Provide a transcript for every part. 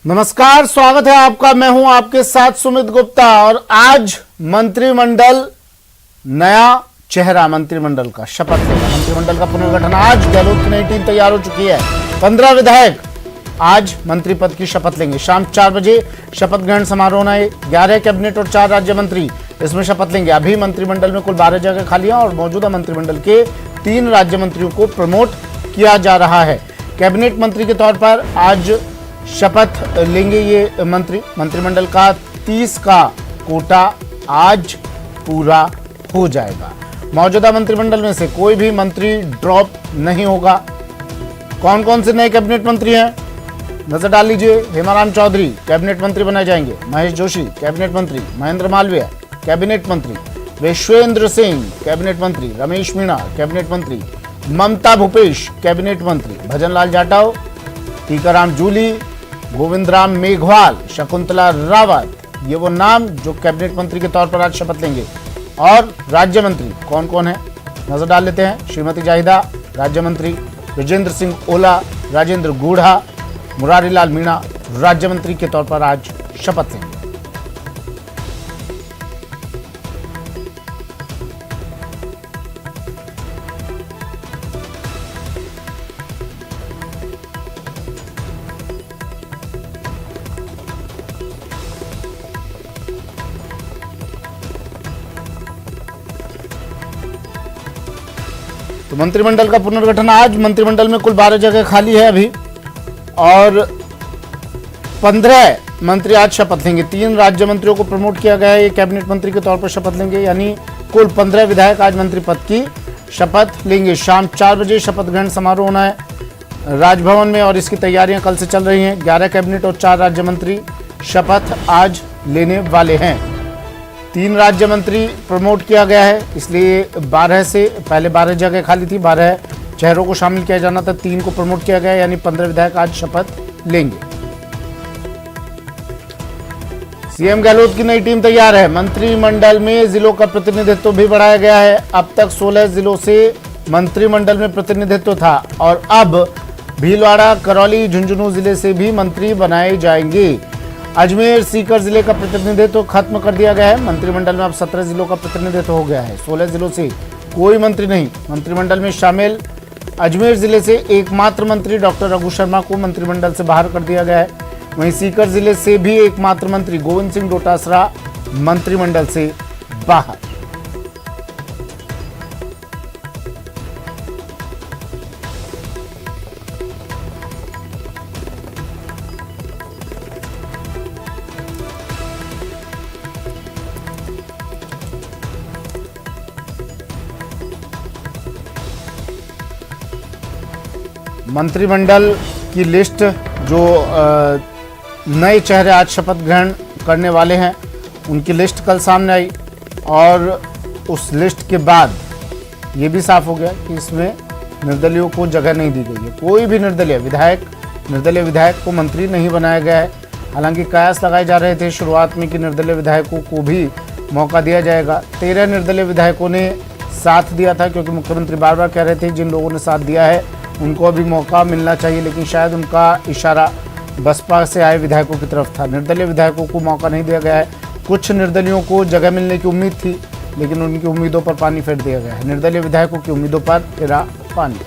नमस्कार, स्वागत है आपका। मैं हूं आपके साथ सुमित गुप्ता। और आज मंत्रिमंडल, नया चेहरा मंत्रिमंडल का शपथ लेगा। मंत्रिमंडल का पुनर्गठन आज, गहलोत की नई टीम तैयार हो चुकी है। 15 विधायक आज मंत्री पद की शपथ लेंगे। शाम 4 बजे शपथ ग्रहण समारोह होना है। 11 कैबिनेट और 4 राज्य मंत्री इसमें शपथ लेंगे। अभी मंत्रिमंडल में कुल 12 जगह खाली हैं और मौजूदा मंत्रिमंडल के 3 राज्य मंत्रियों को प्रमोट किया जा रहा है। कैबिनेट मंत्री के तौर पर आज शपथ लेंगे ये मंत्रिमंडल का 30 का कोटा आज पूरा हो जाएगा। मौजूदा मंत्रिमंडल में से कोई भी मंत्री ड्रॉप नहीं होगा। कौन कौन से नए कैबिनेट मंत्री हैं, नजर डाल लीजिए। हेमाराम चौधरी कैबिनेट मंत्री बनाए जाएंगे। महेश जोशी कैबिनेट मंत्री। महेंद्र मालवीय कैबिनेट मंत्री। विश्वेंद्र सिंह कैबिनेट मंत्री। रमेश मीणा कैबिनेट मंत्री। ममता भूपेश कैबिनेट मंत्री। भजनलाल जाटव, टीकाराम जूली, गोविंद राम मेघवाल, शकुंतला रावत, ये वो नाम जो कैबिनेट मंत्री के तौर पर आज शपथ लेंगे। और राज्य मंत्री कौन कौन है, नजर डाल लेते हैं। श्रीमती जाहिदा राज्य मंत्री। विजेंद्र सिंह ओला, राजेंद्र गूढ़ा, मुरारी लाल मीणा राज्य मंत्री के तौर पर आज शपथ लेंगे। तो मंत्रिमंडल का पुनर्गठन आज। मंत्रिमंडल में कुल 12 जगह खाली है अभी और 15 मंत्री आज शपथ लेंगे। 3 राज्य मंत्रियों को प्रमोट किया गया है, ये कैबिनेट मंत्री के तौर पर शपथ लेंगे। यानी कुल 15 विधायक आज मंत्री पद की शपथ लेंगे। शाम 4 बजे शपथ ग्रहण समारोह होना है राजभवन में और इसकी तैयारियां कल से चल रही हैं। 11 कैबिनेट और 4 राज्य मंत्री शपथ आज लेने वाले हैं। 3 राज्य मंत्री प्रमोट किया गया है, इसलिए 12 से पहले 12 जगह खाली थी, 12 चेहरों को शामिल किया जाना था, 3 को प्रमोट किया गया, यानी 15 विधायक आज शपथ लेंगे। सीएम गहलोत की नई टीम तैयार है। मंत्रिमंडल में जिलों का प्रतिनिधित्व भी बढ़ाया गया है। अब तक 16 जिलों से मंत्रिमंडल में प्रतिनिधित्व था और अब भीलवाड़ा, करौली, झुंझुनू जिले से भी मंत्री बनाए जाएंगे। अजमेर, सीकर जिले का प्रतिनिधित्व खत्म कर दिया गया है। मंत्रिमंडल में अब 17 जिलों का प्रतिनिधित्व हो गया है। 16 जिलों से कोई मंत्री नहीं। मंत्रिमंडल में शामिल अजमेर जिले से एकमात्र मंत्री डॉक्टर रघु शर्मा को मंत्रिमंडल से बाहर कर दिया गया है। वहीं सीकर जिले से भी एकमात्र मंत्री गोविंद सिंह डोटासरा मंत्रिमंडल से बाहर। मंत्रिमंडल की लिस्ट जो नए चेहरे आज शपथ ग्रहण करने वाले हैं उनकी लिस्ट कल सामने आई और उस लिस्ट के बाद ये भी साफ हो गया कि इसमें निर्दलीयों को जगह नहीं दी गई है। कोई भी निर्दलीय विधायक को मंत्री नहीं बनाया गया है। हालांकि कयास लगाए जा रहे थे शुरुआत में कि निर्दलीय विधायकों को भी मौका दिया जाएगा। 13 निर्दलीय विधायकों ने साथ दिया था, क्योंकि मुख्यमंत्री बार बार कह रहे थे जिन लोगों ने साथ दिया है उनको अभी मौका मिलना चाहिए, लेकिन शायद उनका इशारा बसपा से आए विधायकों की तरफ था। निर्दलीय विधायकों को मौका नहीं दिया गया है। कुछ निर्दलियों को जगह मिलने की उम्मीद थी, लेकिन उनकी उम्मीदों पर पानी फेर दिया गया है। निर्दलीय विधायकों की उम्मीदों पर फिरा पानी।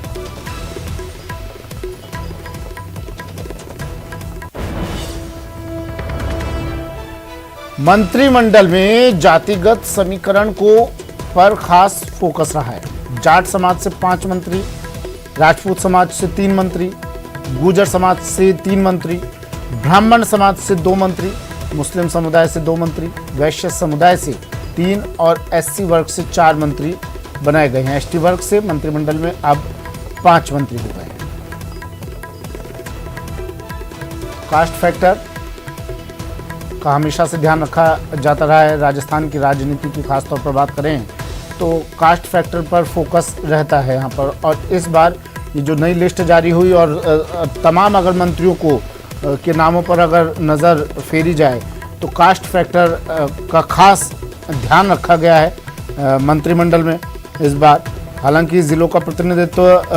मंत्रिमंडल में जातिगत समीकरण पर खास फोकस रहा है। जाट समाज से 5 मंत्री, राजपूत समाज से 3 मंत्री, गुर्जर समाज से 3 मंत्री, ब्राह्मण समाज से 2 मंत्री, मुस्लिम समुदाय से 2 मंत्री, वैश्य समुदाय से 3 और एससी वर्ग से 4 मंत्री बनाए गए हैं। एसटी वर्ग से मंत्रिमंडल में अब 5 मंत्री हो गए हैं। कास्ट फैक्टर का हमेशा से ध्यान रखा जाता रहा है। राजस्थान की राजनीति की खासतौर पर बात करें तो कास्ट फैक्टर पर फोकस रहता है यहाँ पर। और इस बार ये जो नई लिस्ट जारी हुई और तमाम अगर मंत्रियों को के नामों पर अगर नज़र फेरी जाए तो कास्ट फैक्टर का खास ध्यान रखा गया है मंत्रिमंडल में इस बार। हालांकि ज़िलों का प्रतिनिधित्व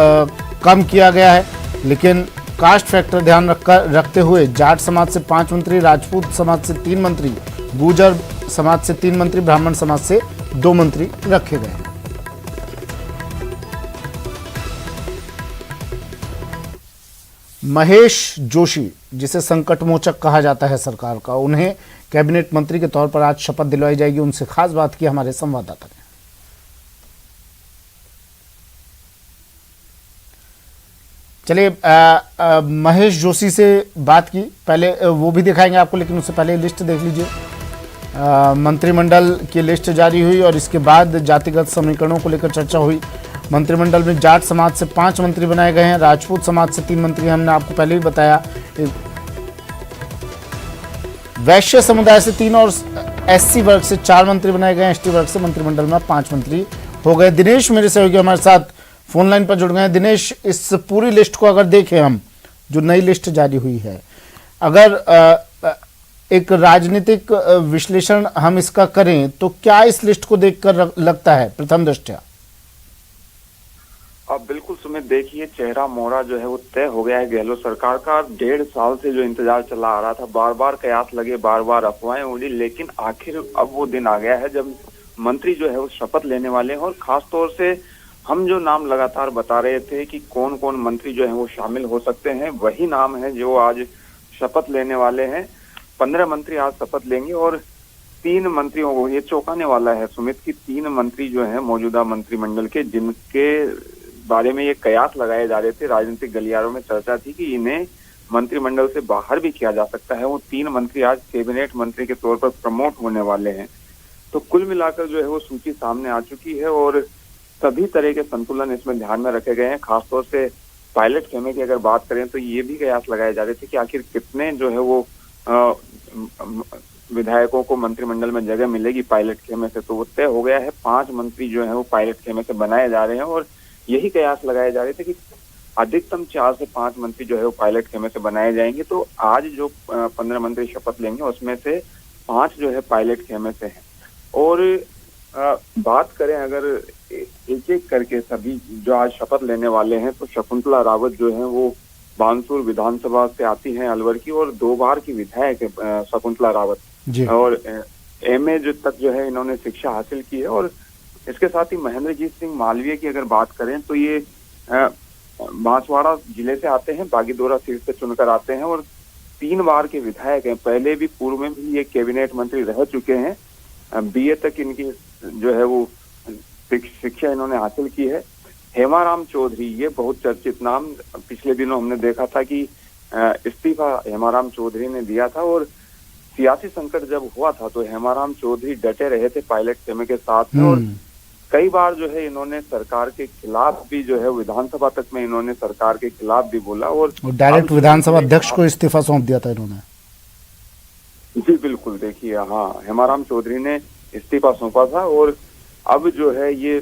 कम किया गया है, लेकिन कास्ट फैक्टर ध्यान रखते हुए जाट समाज से 5 मंत्री, राजपूत समाज से 3 मंत्री, गुर्जर समाज से 3 मंत्री, ब्राह्मण समाज से 2 मंत्री रखे गए हैं। महेश जोशी, जिसे संकट मोचक कहा जाता है सरकार का, उन्हें कैबिनेट मंत्री के तौर पर आज शपथ दिलवाई जाएगी। उनसे खास बात की हमारे संवाददाता ने। चलिए महेश जोशी से बात की, पहले वो भी दिखाएंगे आपको, लेकिन उससे पहले लिस्ट देख लीजिए। मंत्रिमंडल की लिस्ट जारी हुई और इसके बाद जातिगत समीकरणों को लेकर चर्चा हुई। मंत्रिमंडल में जाट समाज से 5 मंत्री बनाए गए हैं, राजपूत समाज से 3 मंत्री, हमने आपको पहले भी बताया, वैश्य समुदाय से 3 और एससी वर्ग से 4 मंत्री बनाए गए हैं। एसटी वर्ग से मंत्रिमंडल में 5 मंत्री हो गए। दिनेश मेरे सहयोगी हमारे साथ फोन लाइन पर जुड़ गए हैं। दिनेश, इस पूरी लिस्ट को अगर देखें हम, जो नई लिस्ट जारी हुई है, अगर एक राजनीतिक विश्लेषण हम इसका करें तो क्या इस लिस्ट को देखकर लगता है प्रथम दृष्टया? अब बिल्कुल सुमित, देखिए चेहरा मोहरा जो है वो तय हो गया है गहलोत सरकार का। 1.5 साल से जो इंतजार चला आ रहा था, बार बार कयास लगे, बार बार अफवाहें उड़ी, लेकिन आखिर अब वो दिन आ गया है जब मंत्री जो है वो शपथ लेने वाले हैं। और खास तौर से हम जो नाम लगातार बता रहे थे कि कौन कौन मंत्री जो है वो शामिल हो सकते हैं, वही नाम है जो आज शपथ लेने वाले हैं। 15 मंत्री आज शपथ लेंगे और 3 मंत्रियों को, ये चौंकाने वाला है सुमित की, 3 मंत्री जो है मौजूदा मंत्रिमंडल के, जिनके बारे में ये कयास लगाए जा रहे थे, राजनीतिक गलियारों में चर्चा थी कि इन्हें मंत्रिमंडल से बाहर भी किया जा सकता है, वो 3 मंत्री आज कैबिनेट मंत्री के तौर पर प्रमोट होने वाले हैं। तो कुल मिलाकर जो है वो सूची सामने आ चुकी है और सभी तरह के संतुलन इसमें ध्यान में रखे गए हैं। खासतौर से पायलट खेमे की अगर बात करें तो ये भी कयास लगाए जा रहे थे कि आखिर कितने जो है वो विधायकों को मंत्रिमंडल में जगह मिलेगी पायलट खेमे से। तो वो तय हो गया है, 5 मंत्री जो है वो पायलट खेमे से बनाए जा रहे हैं और यही कयास लगाए जा रहे थे कि अधिकतम 4 से 5 मंत्री जो है वो पायलट खेमे से बनाए जाएंगे। तो आज जो 15 मंत्री शपथ लेंगे उसमें से 5 जो है पायलट खेमे से हैं। और बात करें अगर एक एक करके सभी जो आज शपथ लेने वाले हैं, तो शकुंतला रावत जो है वो बानसूर विधानसभा से आती हैं अलवर की और 2 बार की विधायक है शकुंतला रावत। और एमए तक जो है इन्होंने शिक्षा हासिल की है। और इसके साथ ही महेंद्रजीत सिंह मालवीय की अगर बात करें तो ये बांसवाड़ा जिले से आते हैं, बागीदोरा सीट से चुनकर आते हैं और 3 बार के विधायक हैं। पहले भी पूर्व में भी ये कैबिनेट मंत्री रह चुके हैं। बीए तक इनकी जो है वो शिक्षा इन्होंने हासिल की है। हेमाराम चौधरी, ये बहुत चर्चित नाम, पिछले दिनों हमने देखा था कि इस्तीफा हेमाराम चौधरी ने दिया था और सियासी संकट जब हुआ था तो हेमाराम चौधरी डटे रहे थे पायलट खेमे के साथ में और कई बार जो है इन्होंने सरकार के खिलाफ भी जो है विधानसभा तक में इन्होंने सरकार के खिलाफ भी बोला और डायरेक्ट विधानसभा अध्यक्ष को इस्तीफा सौंप दिया था इन्होंने। जी बिल्कुल, देखिए हाँ, हेमाराम चौधरी ने इस्तीफा सौंपा था और अब जो है ये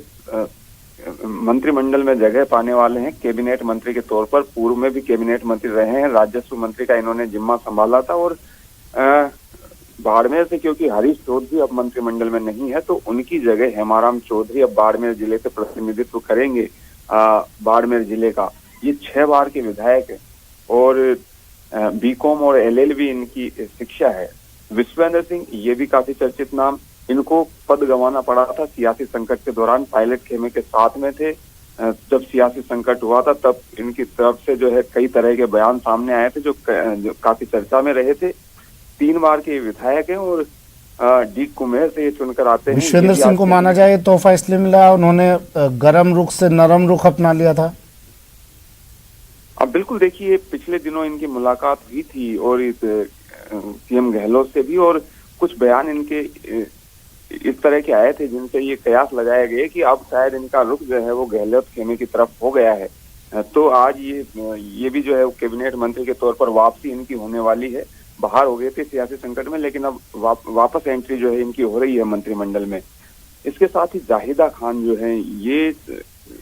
मंत्रिमंडल में जगह पाने वाले हैं कैबिनेट मंत्री के तौर पर। पूर्व में भी कैबिनेट मंत्री रहे हैं, राजस्व मंत्री का इन्होंने जिम्मा संभाला था और बाड़मेर से क्योंकि हरीश चौधरी अब मंत्रिमंडल में नहीं है तो उनकी जगह हेमाराम चौधरी अब बाड़मेर जिले से प्रतिनिधित्व करेंगे बाड़मेर जिले का। ये 6 बार के विधायक है और बीकॉम और एलएलबी इनकी शिक्षा है। विश्वेंद्र सिंह, ये भी काफी चर्चित नाम, इनको पद गंवाना पड़ा था सियासी संकट के दौरान, पायलट खेमे के साथ में थे। जब सियासी संकट हुआ था तब इनकी तरफ से जो है कई तरह के बयान सामने आए थे जो काफी चर्चा में रहे थे। 3 बार के विधायक हैं और डी कुमेर से ये चुनकर आते हैं। विश्वेंद्र सिंह को माना जाए तोहफा इसलिए मिला, उन्होंने गर्म रुख से नरम रुख अपना लिया था। अब बिल्कुल देखिए, पिछले दिनों इनकी मुलाकात हुई थी और इस सीएम गहलोत से भी और कुछ बयान इनके इस तरह के आए थे जिनसे ये कयास लगाया गया कि अब शायद इनका रुख जो है वो गहलोत खेमे की तरफ हो गया है। तो आज ये भी जो है कैबिनेट मंत्री के तौर पर वापसी इनकी होने वाली है। बाहर हो गए थे सियासी संकट में, लेकिन अब वापस एंट्री जो है इनकी हो रही है मंत्रिमंडल में। इसके साथ ही जाहिदा खान जो है ये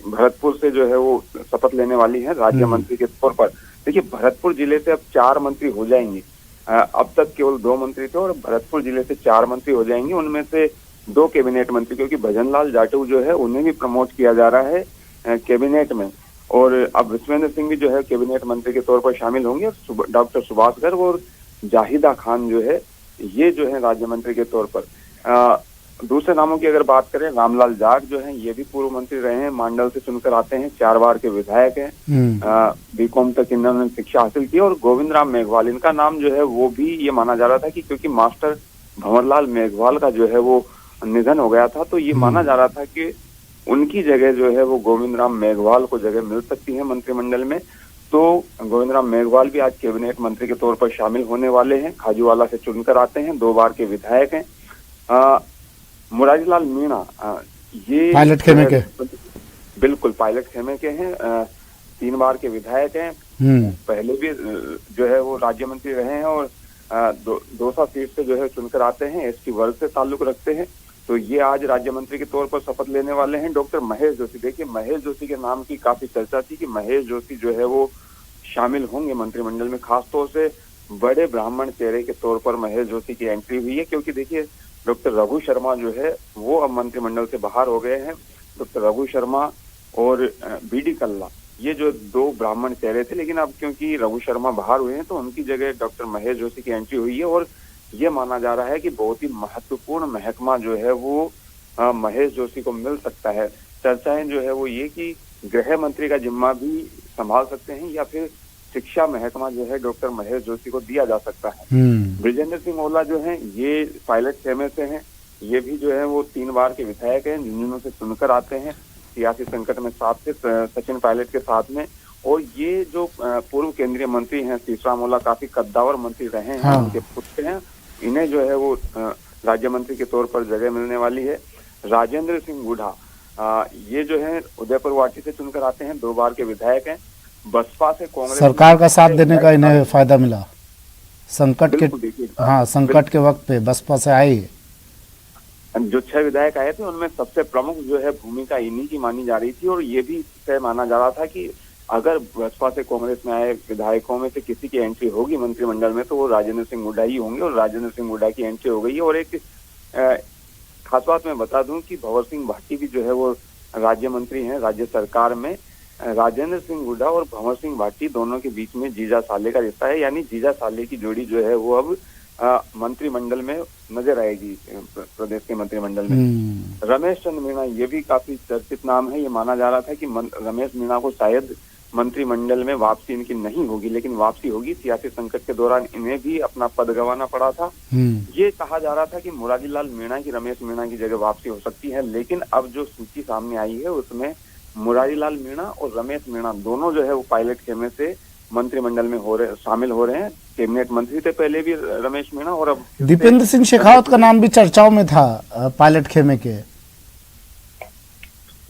भरतपुर से जो है वो शपथ लेने वाली है राज्य मंत्री के तौर पर। देखिए, भरतपुर जिले से अब 4 मंत्री हो जाएंगे। अब तक केवल 2 मंत्री थे और भरतपुर जिले से 4 मंत्री हो जाएंगे। उनमें से 2 कैबिनेट मंत्री, क्योंकि भजनलाल जाटव जो है उन्हें भी प्रमोट किया जा रहा है कैबिनेट में। और अब विश्वेंद्र सिंह भी जो है कैबिनेट मंत्री के तौर पर शामिल होंगे। डॉक्टर सुभाष गर्ग और जाहिदा खान जो है ये जो है राज्य मंत्री के तौर पर। दूसरे नामों की अगर बात करें, रामलाल जाट जो हैं ये भी पूर्व मंत्री रहे हैं, मांडल से चुनकर आते हैं, 4 बार के विधायक हैं, बीकॉम तक इन्होंने शिक्षा हासिल की। और गोविंद राम मेघवाल, इनका नाम जो है वो भी ये माना जा रहा था कि क्योंकि मास्टर भंवरलाल मेघवाल का जो है वो निधन हो गया था, तो ये माना जा रहा था कि उनकी जगह जो है वो गोविंद राम मेघवाल को जगह मिल सकती है मंत्रिमंडल में। तो गोविंद राम मेघवाल भी आज कैबिनेट मंत्री के तौर पर शामिल होने वाले हैं। खाजूवाला से चुनकर आते हैं, 2 बार के विधायक हैं। मुरारीलाल मीणा ये पायलट खेमे के, बिल्कुल पायलट खेमे के हैं, 3 बार के विधायक हैं, पहले भी जो है वो राज्य मंत्री रहे हैं और दौसा सीट से जो है चुनकर आते हैं, एसटी वर्ग से ताल्लुक रखते हैं। तो ये आज राज्य मंत्री के तौर पर शपथ लेने वाले हैं। डॉक्टर महेश जोशी, देखिए महेश जोशी के नाम की काफी चर्चा थी कि महेश जोशी जो है वो शामिल होंगे मंत्रिमंडल में। खासतौर से बड़े ब्राह्मण चेहरे के तौर पर महेश जोशी की एंट्री हुई है, क्योंकि देखिए डॉक्टर रघु शर्मा जो है वो अब मंत्रिमंडल से बाहर हो गए हैं। डॉक्टर रघु शर्मा और बीडी कल्ला ये जो 2 ब्राह्मण चेहरे थे, लेकिन अब क्योंकि रघु शर्मा बाहर हुए हैं तो उनकी जगह डॉक्टर महेश जोशी की एंट्री हुई है। और ये माना जा रहा है कि बहुत ही महत्वपूर्ण महकमा जो है वो महेश जोशी को मिल सकता है। चर्चाएं जो है वो ये कि गृह मंत्री का जिम्मा भी संभाल सकते हैं या फिर शिक्षा महकमा जो है डॉक्टर महेश जोशी को दिया जा सकता है। ब्रिजेंद्र सिंह ओला जो है ये पायलट खेमे से हैं, ये भी जो है वो 3 बार के विधायक हैं, झुंझुनू से चुनकर आते हैं, सियासी संकट में साथ थे सचिन पायलट के साथ में। और ये जो पूर्व केंद्रीय मंत्री हैं तीसरा ओला काफी कद्दावर मंत्री रहे हैं, उनके पुत्र हैं, इन्हें जो है वो राज्य मंत्री के तौर पर जगह मिलने वाली है। राजेंद्र सिंह गुढ़ा ये जो है उदयपुर वाटी से चुनकर आते हैं, 2 बार के विधायक हैं। बसपा से कांग्रेस सरकार का साथ देने का इन्हें फायदा मिला संकट के, हाँ संकट के वक्त पे बसपा से आए। जो 6 विधायक आए थे उनमें सबसे प्रमुख जो है भूमिका इन्हीं की मानी जा रही थी। और ये भी तय माना जा रहा था कि अगर बसपा से कांग्रेस में आए विधायकों में से किसी की एंट्री होगी मंत्रिमंडल में तो वो राजेंद्र सिंह हुड्डा ही होंगे, और राजेंद्र सिंह हुड्डा की एंट्री हो गई है। और एक खास बात मैं बता दूं कि भंवर सिंह भाटी भी जो है वो राज्य मंत्री हैं राज्य सरकार में। राजेंद्र सिंह हुड्डा और भंवर सिंह भाटी दोनों के बीच में जीजा साले का रिश्ता है, यानी जीजा साले की जोड़ी जो है वो अब मंत्रिमंडल में नजर आएगी प्रदेश के मंत्रिमंडल में। रमेश चंद्र मीणा ये भी काफी चर्चित नाम है। ये माना जा रहा था कि रमेश मीणा को शायद मंत्रिमंडल में वापसी इनकी नहीं होगी, लेकिन वापसी होगी। सियासी संकट के दौरान इन्हें भी अपना पद गंवाना पड़ा था। ये कहा जा रहा था कि मुरारीलाल मीणा की रमेश मीणा की जगह वापसी हो सकती है, लेकिन अब जो सूची सामने आई है उसमें मुरारीलाल मीणा और रमेश मीणा दोनों जो है वो पायलट खेमे से मंत्रिमंडल में शामिल हो रहे हैं। कैबिनेट मंत्री थे पहले भी रमेश मीणा, और अब दीपेंद्र सिंह शेखावत का नाम भी चर्चाओं में था पायलट खेमे के।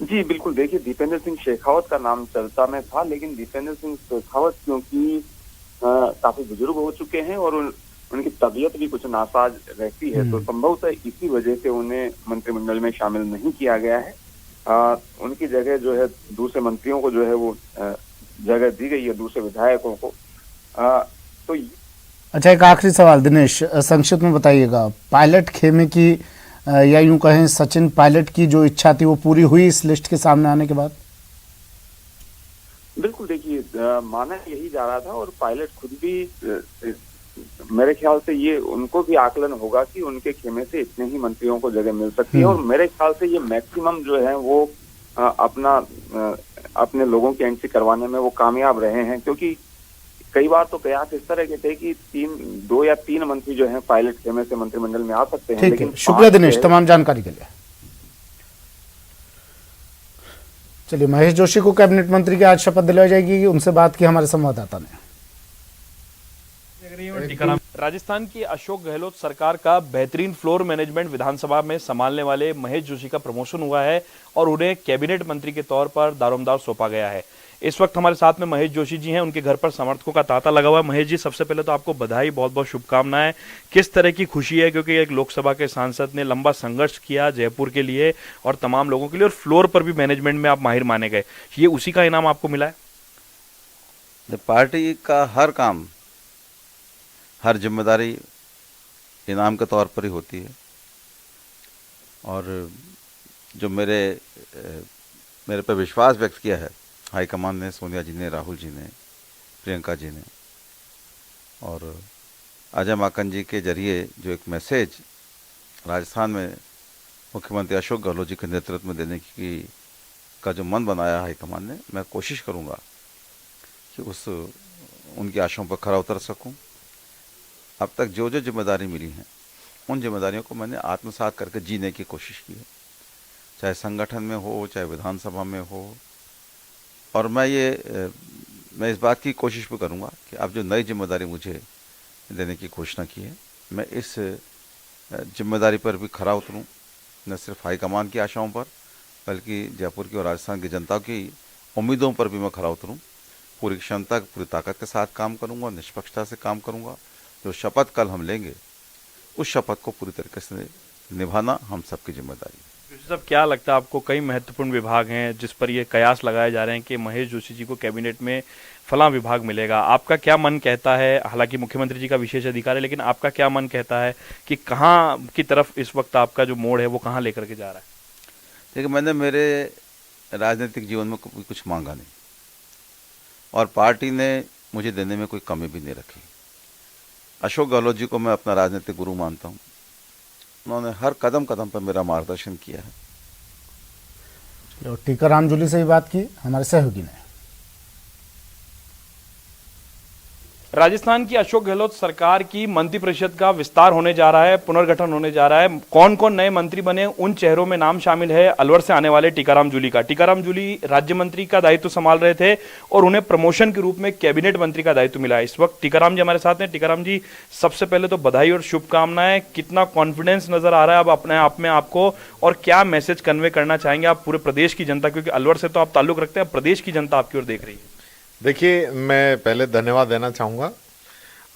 जी बिल्कुल, देखिए दीपेंद्र सिंह शेखावत का नाम चर्चा में था, लेकिन दीपेंद्र सिंह शेखावत क्योंकि काफी बुजुर्ग हो चुके हैं और उनकी तबीयत भी कुछ नासाज रहती है, तो संभवतः इसी वजह से उन्हें मंत्रिमंडल में शामिल नहीं किया गया है। उनकी जगह जो है दूसरे मंत्रियों को जो है वो जगह दी गई है, दूसरे विधायकों को। तो अच्छा, एक आखिरी सवाल दिनेश, संक्षिप्त में बताइएगा, पायलट खेमे की या यूं कहें सचिन पायलट की जो इच्छा थी वो पूरी हुई इस लिस्ट के सामने आने के बाद? बिल्कुल, देखिए माना यही जा रहा था और पायलट खुद भी मेरे ख्याल से ये उनको भी आकलन होगा कि उनके खेमे से इतने ही मंत्रियों को जगह मिल सकती है। और मेरे ख्याल से ये मैक्सिमम जो है वो अपने लोगों की एंट्री करवाने में वो कामयाब रहे हैं, क्योंकि कई बार तो कयास इस तरह के थे कि 2 या 3 मंत्री जो हैं पायलट खेमे से मंत्रिमंडल में आ सकते हैं। लेकिन शुक्रिया दिनेश तमाम जानकारी के लिए। चलिए, महेश जोशी को कैबिनेट मंत्री की आज शपथ दिलाई जाएगी, उनसे बात की हमारे संवाददाता ने। राजस्थान की अशोक गहलोत सरकार का बेहतरीन फ्लोर मैनेजमेंट विधानसभा में संभालने वाले महेश जोशी का प्रमोशन हुआ है और उन्हें कैबिनेट मंत्री के तौर पर दारोमदार सौंपा गया है। इस वक्त हमारे साथ में महेश जोशी जी हैं, उनके घर पर समर्थकों का तांता लगा हुआ है। महेश जी, सबसे पहले तो आपको बधाई, बहुत बहुत शुभकामनाएं। किस तरह की खुशी है, क्योंकि एक लोकसभा के सांसद ने लंबा संघर्ष किया जयपुर के लिए और तमाम लोगों के लिए, और फ्लोर पर भी मैनेजमेंट में आप माहिर माने गए, ये उसी का इनाम आपको मिला है? पार्टी का हर काम, हर जिम्मेदारी इनाम के तौर पर ही होती है, और जो मेरे पे विश्वास व्यक्त किया है हाईकमान ने, सोनिया जी ने, राहुल जी ने, प्रियंका जी ने और अजय माकन जी के जरिए जो एक मैसेज राजस्थान में मुख्यमंत्री अशोक गहलोत जी के नेतृत्व में देने की का जो मन बनाया हाईकमान ने, मैं कोशिश करूंगा कि उनकी आशाओं पर खरा उतर सकूं। अब तक जो जो जिम्मेदारी मिली हैं उन जिम्मेदारियों को मैंने आत्मसात करके जीने की कोशिश की है, चाहे संगठन में हो, चाहे विधानसभा में हो। और मैं इस बात की कोशिश भी करूंगा कि अब जो नई जिम्मेदारी मुझे देने की घोषणा की है, मैं इस जिम्मेदारी पर भी खरा उतरूं, न सिर्फ हाईकमान की आशाओं पर बल्कि जयपुर की और राजस्थान की जनता की उम्मीदों पर भी मैं खरा उतरूं। पूरी क्षमता, पूरी ताकत के साथ काम करूंगा, निष्पक्षता से काम करूंगा। जो शपथ कल हम लेंगे उस शपथ को पूरी तरीके से निभाना हम सबकी जिम्मेदारी है। जोशी साहब, क्या लगता है आपको, कई महत्वपूर्ण विभाग हैं जिस पर ये कयास लगाए जा रहे हैं कि महेश जोशी जी को कैबिनेट में फलां विभाग मिलेगा, आपका क्या मन कहता है? हालांकि मुख्यमंत्री जी का विशेष अधिकार है, लेकिन आपका क्या मन कहता है कि कहाँ की तरफ इस वक्त आपका जो मोड़ है वो कहाँ लेकर के जा रहा है? देखिए, मैंने मेरे राजनीतिक जीवन में कुछ मांगा नहीं और पार्टी ने मुझे देने में कोई कमी भी नहीं रखी। अशोक गहलोत जी को मैं अपना राजनीतिक गुरु मानता हूँ। उन्होंने हर कदम कदम पर मेरा मार्गदर्शन किया है। टीकाराम जूली से ही बात की हमारे सहयोगी ने। राजस्थान की अशोक गहलोत सरकार की मंत्रिपरिषद का विस्तार होने जा रहा है, पुनर्गठन होने जा रहा है। कौन कौन नए मंत्री बने, उन चेहरों में नाम शामिल है अलवर से आने वाले टीकाराम जूली का। टीकाराम जूली राज्य मंत्री का दायित्व संभाल रहे थे और उन्हें प्रमोशन के रूप में कैबिनेट मंत्री का दायित्व मिला है। इस वक्त टीकाराम जी हमारे साथ हैं। टीकाराम जी, सबसे पहले तो बधाई और शुभकामनाएं। कितना कॉन्फिडेंस नजर आ रहा है अब अपने आप में आपको, और क्या मैसेज कन्वे करना चाहेंगे आप पूरे प्रदेश की जनता, क्योंकि अलवर से तो आप ताल्लुक रखते हैं, प्रदेश की जनता आपकी ओर देख रही है। देखिए, मैं पहले धन्यवाद देना चाहूँगा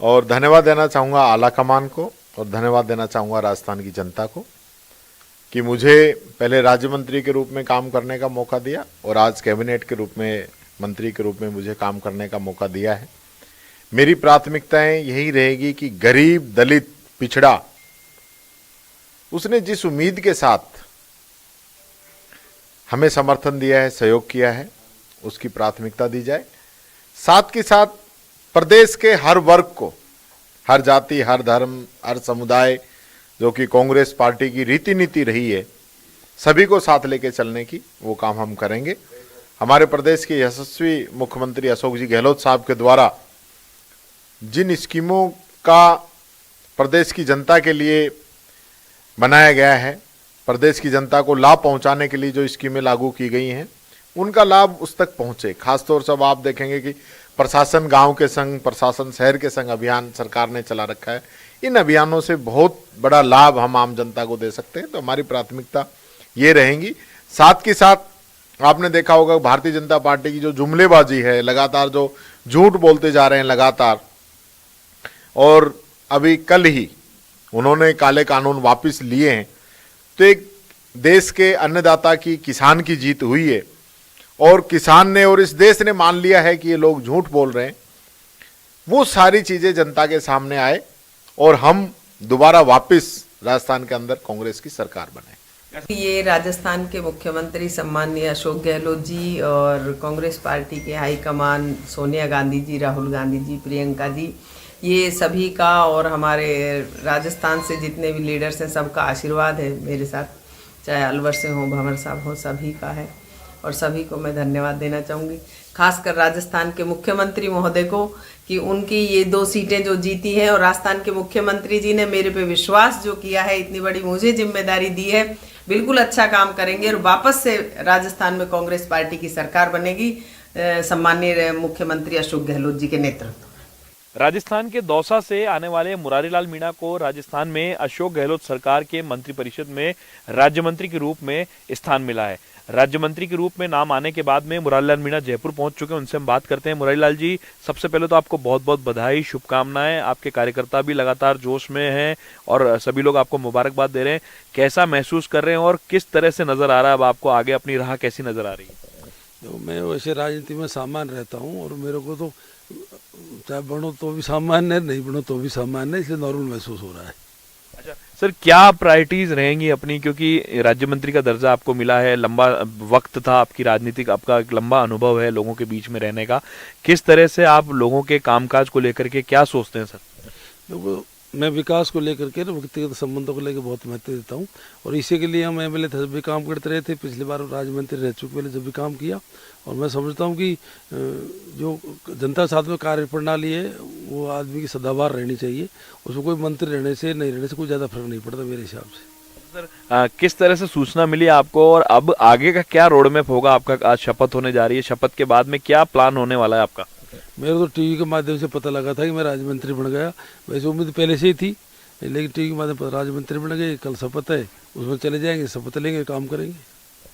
और धन्यवाद देना चाहूँगा आला कमान को और धन्यवाद देना चाहूँगा राजस्थान की जनता को कि मुझे पहले राज्य मंत्री के रूप में काम करने का मौका दिया और आज कैबिनेट के रूप में मंत्री के रूप में मुझे काम करने का मौका दिया है। मेरी प्राथमिकताएं यही रहेगी कि गरीब, दलित, पिछड़ा, उसने जिस उम्मीद के साथ हमें समर्थन दिया है, सहयोग किया है, उसकी प्राथमिकता दी जाए। साथ के साथ प्रदेश के हर वर्ग को, हर जाति, हर धर्म, हर समुदाय, जो कि कांग्रेस पार्टी की रीति नीति रही है, सभी को साथ लेके चलने की वो काम हम करेंगे। हमारे प्रदेश के यशस्वी मुख्यमंत्री अशोक जी गहलोत साहब के द्वारा जिन स्कीमों का प्रदेश की जनता के लिए बनाया गया है, प्रदेश की जनता को लाभ पहुंचाने के लिए जो स्कीमें लागू की गई हैं, उनका लाभ उस तक पहुंचे। खासतौर से अब आप देखेंगे कि प्रशासन गांव के संग, प्रशासन शहर के संग अभियान सरकार ने चला रखा है। इन अभियानों से बहुत बड़ा लाभ हम आम जनता को दे सकते हैं, तो हमारी प्राथमिकता ये रहेंगी। साथ के साथ आपने देखा होगा भारतीय जनता पार्टी की जो जुमलेबाजी है, लगातार जो झूठ बोलते जा रहे हैं लगातार, और अभी कल ही उन्होंने काले कानून वापस लिए हैं, तो एक देश के अन्नदाता की, किसान की जीत हुई है और किसान ने और इस देश ने मान लिया है कि ये लोग झूठ बोल रहे हैं। वो सारी चीजें जनता के सामने आए और हम दोबारा वापस राजस्थान के अंदर कांग्रेस की सरकार बने। ये राजस्थान के मुख्यमंत्री सम्माननीय अशोक गहलोत जी और कांग्रेस पार्टी के हाईकमान सोनिया गांधी जी, राहुल गांधी जी, प्रियंका जी, ये सभी का और हमारे राजस्थान से जितने भी लीडर्स हैं सबका आशीर्वाद है मेरे साथ, चाहे अलवर से हो, भंवर साहब हो, सभी का है और सभी को मैं धन्यवाद देना चाहूँगी। खासकर राजस्थान के मुख्यमंत्री महोदय को कि उनकी ये 2 सीटें जो जीती हैं और राजस्थान के मुख्यमंत्री जी ने मेरे पे विश्वास जो किया है, इतनी बड़ी मुझे जिम्मेदारी दी है, बिल्कुल अच्छा काम करेंगे और वापस से राजस्थान में कांग्रेस पार्टी की सरकार बनेगी सम्माननीय मुख्यमंत्री अशोक गहलोत जी के नेतृत्व। राजस्थान के दौसा से आने वाले मुरारीलाल मीणा को राजस्थान में अशोक गहलोत सरकार के मंत्रिपरिषद में राज्य मंत्री के रूप में स्थान मिला है। राज्य मंत्री के रूप में नाम आने के बाद में मुरारीलाल मीणा जयपुर पहुंच चुके हैं, उनसे हम बात करते हैं। मुरारीलाल जी, सबसे पहले तो आपको बहुत बहुत बधाई, शुभकामनाएं। आपके कार्यकर्ता भी लगातार जोश में हैं और सभी लोग आपको मुबारकबाद दे रहे हैं। कैसा महसूस कर रहे हैं और किस तरह से नजर आ रहा है अब आपको आगे, अपनी राह कैसी नजर आ रही है? तो मैं वैसे राजनीति में सामान्य रहता हूँ और मेरे को तो चाहे बनो तो भी सामान्य है, नहीं बनो तो भी सामान्य है, इसलिए नॉर्मल महसूस हो रहा है। अच्छा, सर क्या प्रायोरिटीज रहेंगी अपनी, क्योंकि राज्य मंत्री का दर्जा आपको मिला है, लंबा वक्त था आपकी राजनीतिक, आपका एक लंबा अनुभव है लोगों के बीच में रहने का, किस तरह से आप लोगों के कामकाज को लेकर के क्या सोचते हैं सर? देखो, मैं विकास को लेकर के व्यक्तिगत संबंधों को लेकर बहुत महत्व देता हूँ और इसी के लिए हम एमएलए जब भी काम करते रहे थे, पिछली बार राज्य मंत्री रह चुके पहले जब भी काम किया, और मैं समझता हूँ कि जो जनता के साथ में कार्य प्रणाली है वो आदमी की सदाबहार रहनी चाहिए, उसमें कोई मंत्री रहने से नहीं रहने से कोई ज़्यादा फर्क नहीं पड़ता मेरे हिसाब से। सर किस तरह से सूचना मिली आपको और अब आगे का क्या रोड मैप होगा आपका? आज शपथ होने जा रही है, शपथ के बाद में क्या प्लान होने वाला है आपका? मेरे तो टीवी के माध्यम से पता लगा था कि मैं राज्य मंत्री बन गया, वैसे उम्मीद पहले से ही थी, लेकिन टीवी के माध्यम से राज्य मंत्री बन गए, कल शपथ है, उसमें चले जाएंगे, शपथ लेंगे, काम करेंगे।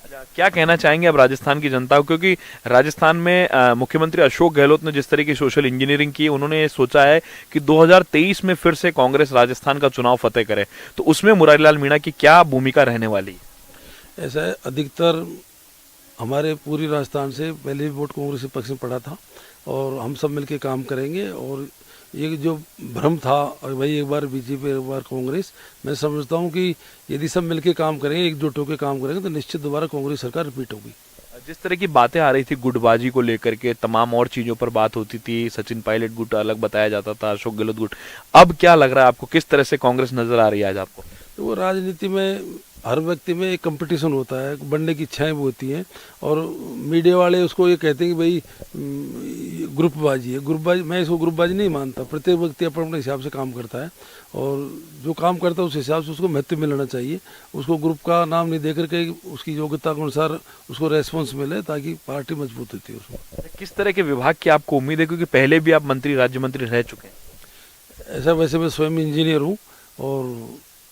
अच्छा, क्या कहना चाहेंगे अब राजस्थान की जनता को, क्योंकि राजस्थान में मुख्यमंत्री अशोक गहलोत ने जिस तरह की सोशल इंजीनियरिंग की, उन्होंने ये सोचा है कि 2023 में फिर से कांग्रेस राजस्थान का चुनाव फतेह करे, तो उसमें मुरारीलाल मीणा की क्या भूमिका रहने वाली है? ऐसा है, अधिकतर हमारे पूरी राजस्थान से पहले भी वोट कांग्रेस के पक्ष में पड़ा था और हम सब मिलके काम करेंगे। और ये जो भ्रम था और भाई एक बार बीजेपी एक बार कांग्रेस, मैं समझता हूँ कि यदि सब मिलके काम करेंगे, एकजुट होकर काम करेंगे तो निश्चित दोबारा कांग्रेस सरकार रिपीट होगी। जिस तरह की बातें आ रही थी गुटबाजी को लेकर के, तमाम और चीजों पर बात होती थी, सचिन पायलट गुट अलग बताया जाता था, अशोक गहलोत गुट, अब क्या लग रहा है आपको, किस तरह से कांग्रेस नजर आ रही है आज आपको? तो वो राजनीति में हर व्यक्ति में एक कंपटीशन होता है, बनने की इच्छाएं भी होती हैं और मीडिया वाले उसको ये कहते हैं कि भाई ग्रुपबाजी है। ग्रुपबाजी, मैं इसको ग्रुपबाजी नहीं मानता। प्रत्येक व्यक्ति अपने अपने हिसाब से काम करता है और जो काम करता है उस हिसाब से उसको महत्व मिलना चाहिए। उसको ग्रुप का नाम नहीं देकर के उसकी योग्यता के अनुसार उसको रेस्पॉन्स मिले ताकि पार्टी मजबूत होती है उसमें। किस तरह के विभाग की आपको उम्मीद है, क्योंकि पहले भी आप मंत्री राज्य मंत्री रह चुके हैं? ऐसा वैसे मैं स्वयं इंजीनियर हूँ और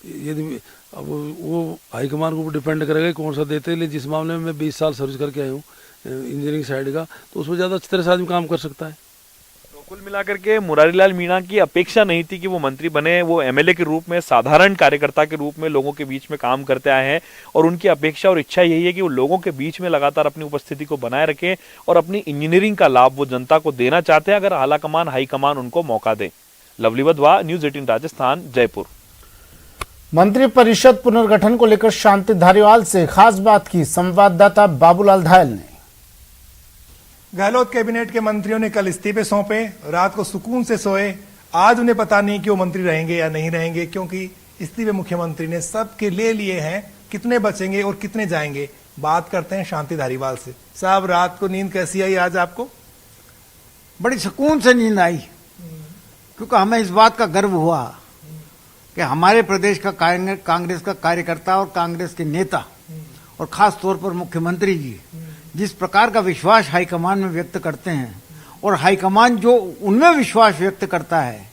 यदि अब वो हाईकमान को डिपेंड करेगा कौन सा देते हैं, लेकिन जिस मामले में मैं 20 साल सर्विस करके आया हूँ इंजीनियरिंग साइड का, तो उसमें ज़्यादा अच्छी तरह से आदमी काम कर सकता है। तो कुल मिलाकर के मुरारीलाल मीणा की अपेक्षा नहीं थी कि वो मंत्री बने, वो एमएलए के रूप में, साधारण कार्यकर्ता के रूप में लोगों के बीच में काम करते आए हैं और उनकी अपेक्षा और इच्छा यही है कि वो लोगों के बीच में लगातार अपनी उपस्थिति को बनाए रखें और अपनी इंजीनियरिंग का लाभ वो जनता को देना चाहते हैं, अगर आलाकमान हाईकमान उनको मौका दे। Lovely Wadhwa, news 18 Rajasthan, Jaipur. मंत्री परिषद पुनर्गठन को लेकर शांति धारीवाल से खास बात की संवाददाता बाबूलाल धायल ने। गहलोत कैबिनेट के मंत्रियों ने कल इस्तीफे सौंपे, रात को सुकून से सोए। आज उन्हें पता नहीं कि वो मंत्री रहेंगे या नहीं रहेंगे, क्योंकि इस्तीफे मुख्यमंत्री ने सबके ले लिए हैं। कितने बचेंगे और कितने जाएंगे, बात करते हैं शांति धारीवाल से। साहब, रात को नींद कैसी आई आज आपको? बड़ी सुकून से नींद आई, क्योंकि हमें इस बात का गर्व हुआ कि हमारे प्रदेश का कांग्रेस का कार्यकर्ता और कांग्रेस के नेता और खास तौर पर मुख्यमंत्री जी जिस प्रकार का विश्वास हाईकमान में व्यक्त करते हैं और हाईकमान जो उनमें विश्वास व्यक्त करता है,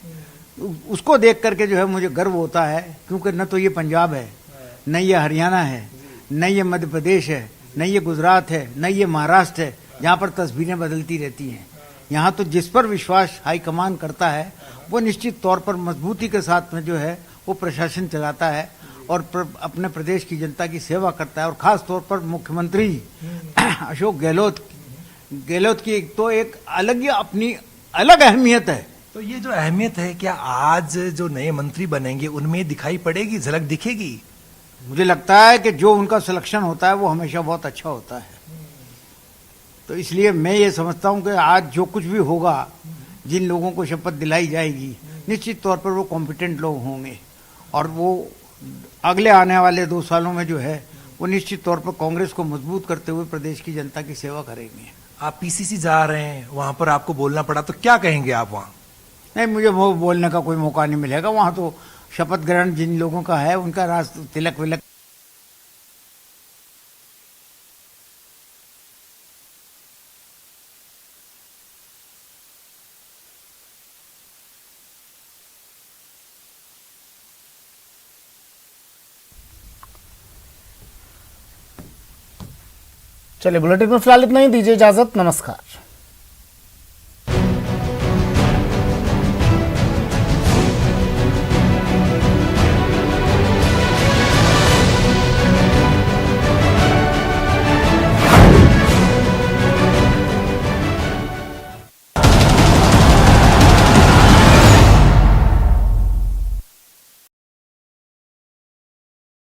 उसको देख करके जो है मुझे गर्व होता है। क्योंकि न तो ये पंजाब है, न ये हरियाणा है, न ये मध्य प्रदेश है, न ये गुजरात है, न ये महाराष्ट्र है जहाँ पर तस्वीरें बदलती रहती हैं। यहाँ तो जिस पर विश्वास हाईकमान करता है वो निश्चित तौर पर मजबूती के साथ में जो है वो प्रशासन चलाता है और अपने प्रदेश की जनता की सेवा करता है। और खास तौर पर मुख्यमंत्री अशोक गहलोत की तो एक अलग ही अपनी अलग अहमियत है। तो ये जो अहमियत है, क्या आज जो नए मंत्री बनेंगे उनमें दिखाई पड़ेगी, झलक दिखेगी? मुझे लगता है कि जो उनका सिलेक्शन होता है वो हमेशा बहुत अच्छा होता है। तो इसलिए मैं ये समझता हूं कि आज जो कुछ भी होगा, जिन लोगों को शपथ दिलाई जाएगी, निश्चित तौर पर वो कॉम्पिटेंट लोग होंगे और वो अगले आने वाले 2 सालों में जो है वो निश्चित तौर पर कांग्रेस को मजबूत करते हुए प्रदेश की जनता की सेवा करेंगे। आप पीसीसी जा रहे हैं, वहां पर आपको बोलना पड़ा, तो क्या कहेंगे आप वहां? नहीं, मुझे वो बोलने का कोई मौका नहीं मिलेगा। वहां तो शपथ ग्रहण जिन लोगों का है उनका राज तिलक विलक। चलिए, बुलेटिन में फिलहाल इतना ही। दीजिए इजाजत, नमस्कार।